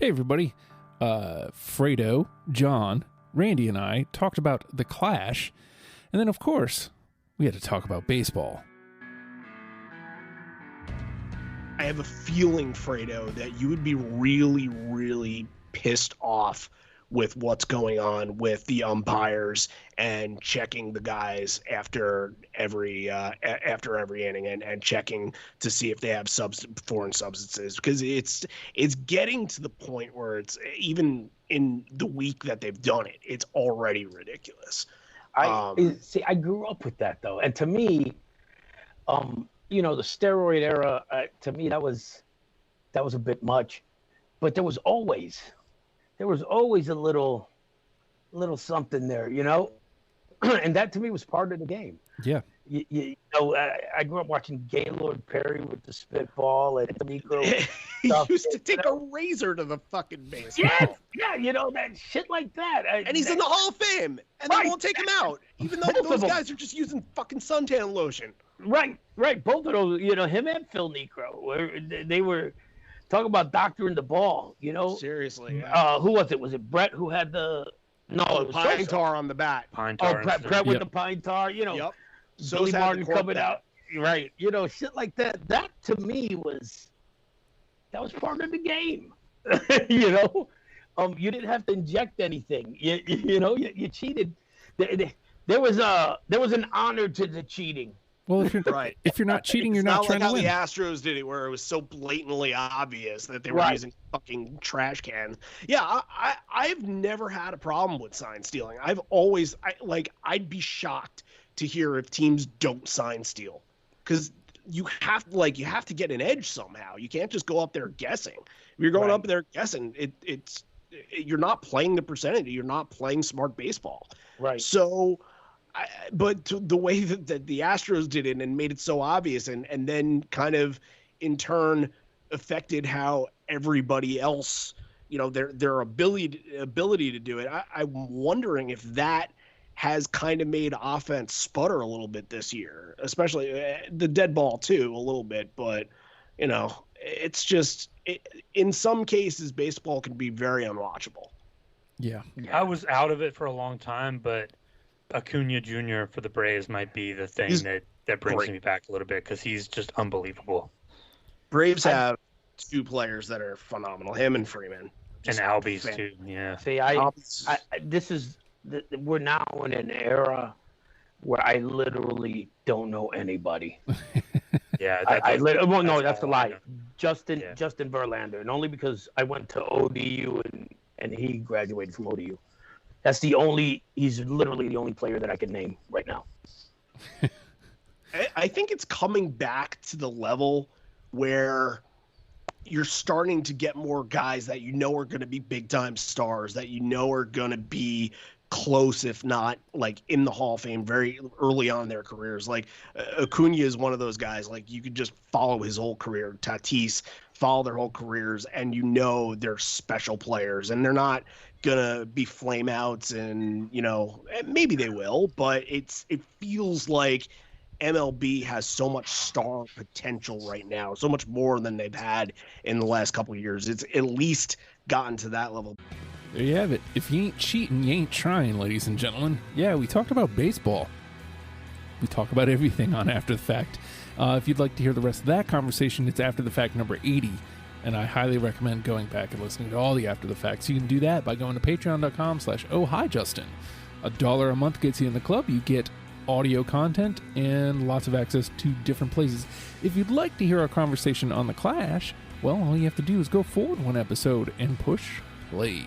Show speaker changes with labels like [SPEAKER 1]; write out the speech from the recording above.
[SPEAKER 1] Hey, everybody. Fredo, John, Randy, and I talked about The Clash. And then, of course, we had to talk about baseball.
[SPEAKER 2] I have a feeling, Fredo, that you would be really, really pissed off with what's going on with the umpires and checking the guys after every inning and checking to see if they have foreign substances, because it's getting to the point where it's, even in the week that they've done it, it's already ridiculous.
[SPEAKER 3] I grew up with that though, and to me, the steroid era, to me that was a bit much, but there was always a little something there, and that to me was part of the game.
[SPEAKER 1] Yeah.
[SPEAKER 3] I grew up watching Gaylord Perry with the spitball and Negro.
[SPEAKER 2] He used to take a razor to the fucking baseball.
[SPEAKER 3] Yeah, that shit like that.
[SPEAKER 2] And he's in the Hall of Fame, and they won't take him out, even though those guys are just using fucking suntan lotion.
[SPEAKER 3] Right. Both of those, him and Phil Negro, they were talking about doctoring the ball,
[SPEAKER 2] Seriously. Yeah.
[SPEAKER 3] Who was it? Was it Brett who had the
[SPEAKER 2] pine tar on the bat?
[SPEAKER 3] Pine tar. Brett with the pine tar,
[SPEAKER 2] Yep.
[SPEAKER 3] Billy Martin coming out. Right. Shit like that. That to me was part of the game. You didn't have to inject anything. You cheated. There was an honor to the cheating.
[SPEAKER 1] Well, if you're not cheating, you're not trying to win.
[SPEAKER 2] It's not like how the Astros did it, where it was so blatantly obvious that they were using fucking trash cans. Yeah, I've never had a problem with sign stealing. I'd be shocked to hear if teams don't sign steal, because you have to get an edge somehow. You can't just go up there guessing. If you're going up there guessing, you're not playing the percentage. You're not playing smart baseball.
[SPEAKER 3] Right.
[SPEAKER 2] So. But the way that the Astros did it and made it so obvious, and then kind of in turn affected how everybody else, their ability to do it. I'm wondering if that has kind of made offense sputter a little bit this year, especially the dead ball too, a little bit. But it's just in some cases baseball can be very unwatchable.
[SPEAKER 1] Yeah,
[SPEAKER 4] I was out of it for a long time, but Acuna Jr. for the Braves might be the thing that brings me back a little bit, because he's just unbelievable.
[SPEAKER 2] Braves have two players that are phenomenal, him and Freeman.
[SPEAKER 4] And Albies too, yeah.
[SPEAKER 3] See, we're now in an era where I literally don't know anybody.
[SPEAKER 4] Yeah,
[SPEAKER 3] that's a lie. Justin Verlander, and only because I went to ODU and he graduated from ODU. He's literally the only player that I can name right now.
[SPEAKER 2] I think it's coming back to the level where you're starting to get more guys that are going to be big time stars, that are going to be close, if not like in the Hall of Fame very early on in their careers. Like Acuna is one of those guys, like you could just follow his whole career. Tatis, follow their whole careers, and they're special players, and they're not gonna be flame outs, and maybe they will, but it feels like MLB has so much star potential right now, so much more than they've had in the last couple of years. It's at least gotten to that level.
[SPEAKER 1] There you have it. If you ain't cheating, you ain't trying, ladies and gentlemen. Yeah, we talked about baseball. We talk about everything on After the Fact. If you'd like to hear the rest of that conversation, it's After the Fact number 80. And I highly recommend going back and listening to all the After the Facts. You can do that by going to patreon.com/ohhijustin. $1 a month gets you in the club. You get audio content and lots of access to different places. If you'd like to hear our conversation on The Clash, well, all you have to do is go forward one episode and push play.